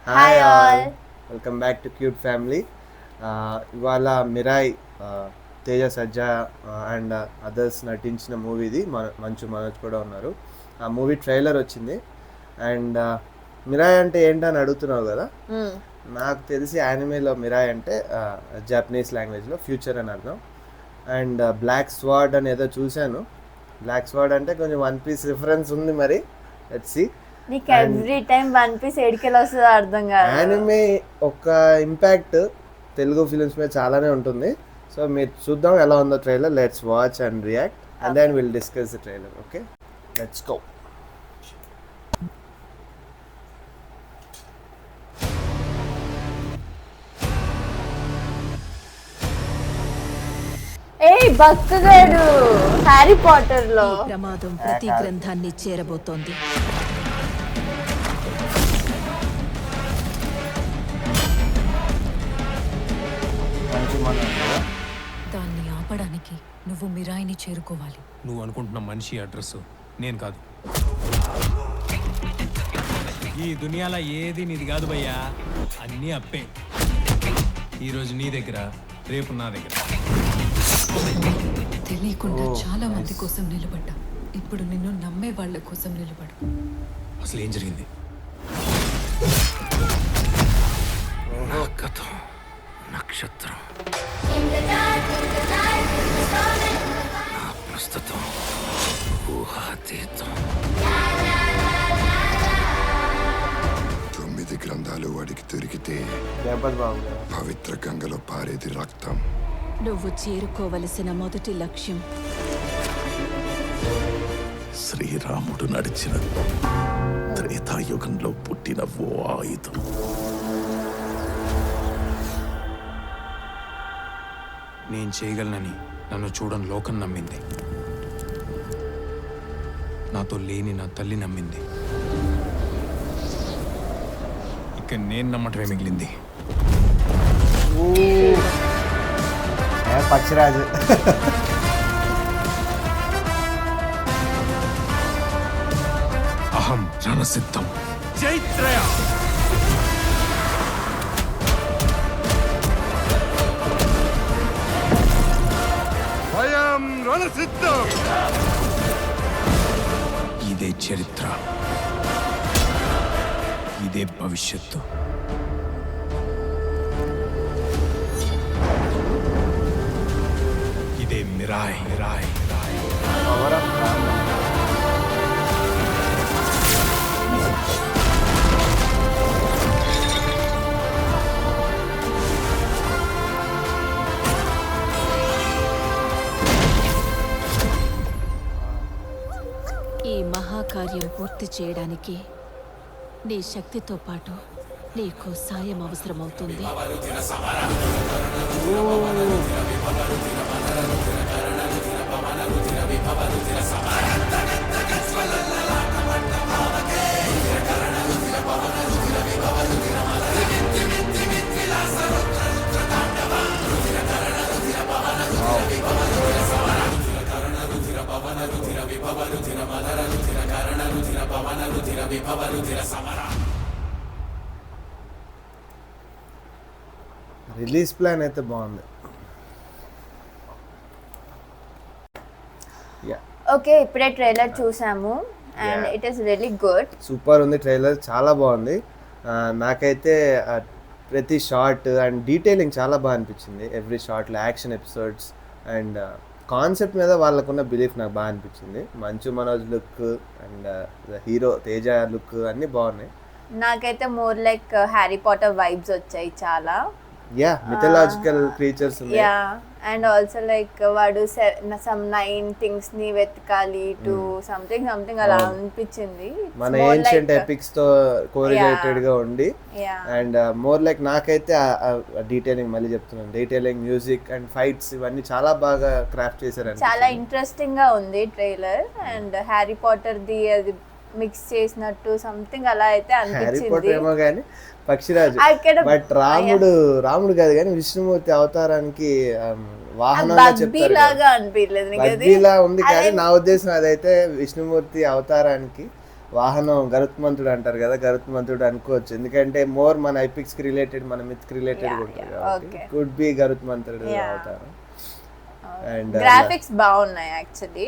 Hi all. Welcome back to cute family. ఇవాళ Mirai, Teja Sajja and others నటించిన మూవీది. మంచు మనోజ్ కూడా ఉన్నారు. ఆ మూవీ ట్రైలర్ వచ్చింది. అండ్ మిరాయ్ అంటే ఏంటని అడుగుతున్నావు కదా. నాకు తెలిసి యానిమేలో మిరాయ్ అంటే జపనీస్ లాంగ్వేజ్లో ఫ్యూచర్ అని అర్థం. అండ్ బ్లాక్ స్వార్డ్ అని ఏదో చూశాను. బ్లాక్ స్వార్డ్ అంటే కొంచెం వన్ పీస్ రిఫరెన్స్ ఉంది. మరి లెట్స్ సీ. నీకు ఎవ్రీ టైం వన్ పీస్ ఏడికెళ్ళి వస్తుందో అర్థం కాదు. యానిమే ఒక ఇంపాక్ట్ తెలుగు ఫిలిమ్స్ మీద చాలానే ఉంటుంది. సో మీరు చూద్దాం ఎలా ఉందో trailer. Let's watch and react and then will discuss the trailer. Okay, let's go. ఏయ్ బక్కగాడు హ్యారీ పాటర్ లో ప్రమాదం ప్రతి గ్రంథాన్ని చేరబోతోంది. దాన్ని ఆపడానికి నువ్వు మిరాయిని చేరుకోవాలి. నువ్వు అనుకుంటున్న మనిషి అడ్రస్ నేను కాదు. ఈ దునియాలో ఏది నీది కాదు భయ్యా, అన్నీ అప్పే. ఈరోజు నీ దగ్గర, రేపు నా దగ్గర. తెలియకుండా చాలా మంది కోసం నిలబడ్డా. ఇప్పుడు నిన్ను నమ్మే వాళ్ళ కోసం నిలబడు. అసలు ఏం జరిగింది? కథ నక్షత్రం, నా ప్రస్తుతం ఊహాతీతం. 9 గ్రంథాలు వాడికి దొరికితే పవిత్ర గంగలో పారేది రక్తం. నువ్వు చేరుకోవలసిన మొదటి లక్ష్యం శ్రీరాముడు నడిచిన త్రేతాయుగంలో పుట్టిన ఓ ఆయుధం. నేను చేయగలనని నన్ను చూడని లోకం నమ్మింది. నాతో లేని నా తల్లి నమ్మింది. ఇక నేను నమ్మటమే మిగిలింది. పక్షిరాజు. అహం రణసిద్ధం. చైత్రయ భయం రణసిద్ధం. ఇదే చరిత్ర, ఇదే భవిష్యత్తు. ఇదే మిరాయ్. మిరాయ్ ఈ మహాకార్యం పూర్తి చేయడానికి నీ శక్తితో పాటు నీకు సాయం అవసరమవుతుంది. రిలీజ్ ప్లాన్ అయితే బాగుంది. ఓకే, ఇప్పుడే ట్రైలర్ చూసాము and it is really good. Super ఉంది ట్రైలర్, చాలా బాగుంది. నాకైతే ప్రతి షార్ట్ అండ్ డీటెయిలింగ్ చాలా బాగా అనిపించింది. ఎవ్రీ షార్ట్లో యాక్షన్ ఎపిసోడ్స్ అండ్ కాన్సెప్ట్ మీద వాళ్ళకున్న బిలీఫ్ నాకు బాగా అనిపించింది. Manchu Manoj look and hero Teja look అన్నీ బాగున్నాయి. నాకైతే more like Harry Potter vibes వచ్చాయి చాలా. మిథలాజికల్ క్రీచర్స్ ఉన్నాయి. అండ్ ఆల్సో లైక్ వాడు సమ్ 9 థింగ్స్ ని వెతకాలి టు సంథింగ్ అలా అనిపించింది. మన ఏన్షియంట్ ఎపిక్స్ తో కోరిలేటెడ్ గా ఉండి అండ్ మోర్ లైక్ నాకైతే డీటెయిలింగ్ మళ్ళీ చెప్తున్నాను, డీటెయిలింగ్, మ్యూజిక్ అండ్ ఫైట్స్ ఇవన్నీ చాలా బాగా క్రాఫ్ట్ చేశారు. చాలా ఇంట్రెస్టింగ్ గా ఉంది trailer. And Harry Potter the అది మిక్స్ చేసినట్టు సంథింగ్ అలా అయితే అనిపించింది. ఏమో కానీ పక్షిరాజు బట్ రాముడు కాదు కానీ విష్ణుమూర్తి అవతారానికి వాహనంగా చెప్తారు. అనిపించలేదు ఉంది కానీ నా ఉద్దేశం అదైతే విష్ణుమూర్తి అవతారానికి వాహనం గరుత్మంతుడు అంటారు కదా, గరుత్మంతుడు అనుకోవచ్చు. ఎందుకంటే మోర్ మన ఎపిక్స్ కి రిలేటెడ్, మన మిత్ కి రిలేటెడ్ ఉంటుంది కాబట్టి కుడ్ బి గరుత్మంతుడు అవుతారు. అండ్ గ్రాఫిక్స్ బాగున్నాయి యాక్చువల్లీ.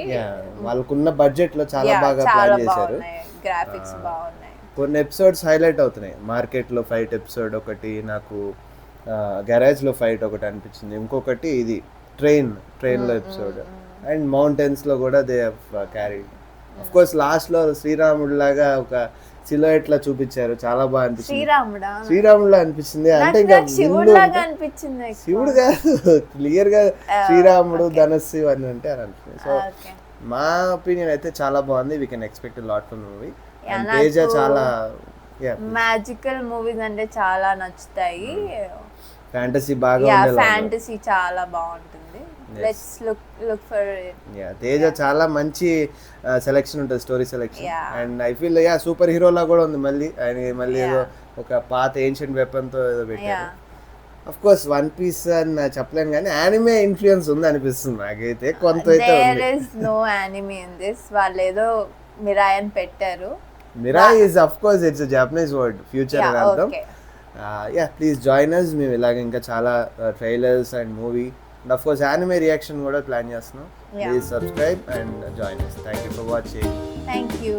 వాళ్ళకున్న బడ్జెట్ లో చాలా బాగా ప్లాన్ చేశారు. గ్రాఫిక్స్ బాగున్నాయి. కొన్ని ఎపిసోడ్స్ హైలైట్ అవుతున్నాయి. మార్కెట్ లో ఫైట్ ఎపిసోడ్ ఒకటి, నాకు గ్యారేజ్ లో ఫైట్ ఒకటి అనిపించింది, ఇంకొకటి ఇది ట్రైన్ లో ఎపిసోడ్, అండ్ మౌంటైన్స్ లో కూడా they carried. Of course last లో శ్రీరాముడు లాగా ఒక సిలోయెట్ లా చూపించారు, చాలా బాగా అనిపించింది. శ్రీరాముడులా అనిపించింది. అంటే ఇంకా శివుడు కాదు, క్లియర్ గా శ్రీరాముడు ధనస్సు ఇవన్నీ అంటే అని అనిపించింది. సో మా ఒపీనియన్ అయితే చాలా బాగుంది. We can expect lot from movie. Teja చాలా మ్యాజికల్ మూవీస్ అంటే చాలా నచ్చుతాయి. ఫ్యాంటసీ బాగా ఫ్యాంటసీ చాలా బాగుంటుంది. Let's look for it. Teja చాలా మంచి సెలెక్షన్ ఉంటుంది, story selection. And I feel superhero లా కూడా ఉంది. మళ్ళీ ఏదో ఒక పాత ఏన్షియంట్ వెపన్ తో ఏదో పెట్టారు. అఫ్ కోర్స్ వన్ పీస్ అని చెప్పలేను కానీ యానిమే ఇన్ఫ్లుయెన్స్ ఉంది అనిపిస్తుంది నాకైతే. కొంత అయితే there is no anime in this. వాళ్ళు ఏదో మిరాయ్ అని పెట్టారు. Mirai is of course it's a Japanese word, future అని అర్థం. Please join us. మేము ఇలాగ ఇంకా చాలా trailers and movie and of course anime reaction కూడా ప్లాన్ చేస్తున్నాం. Please subscribe and join us. Thank you for watching. Thank you.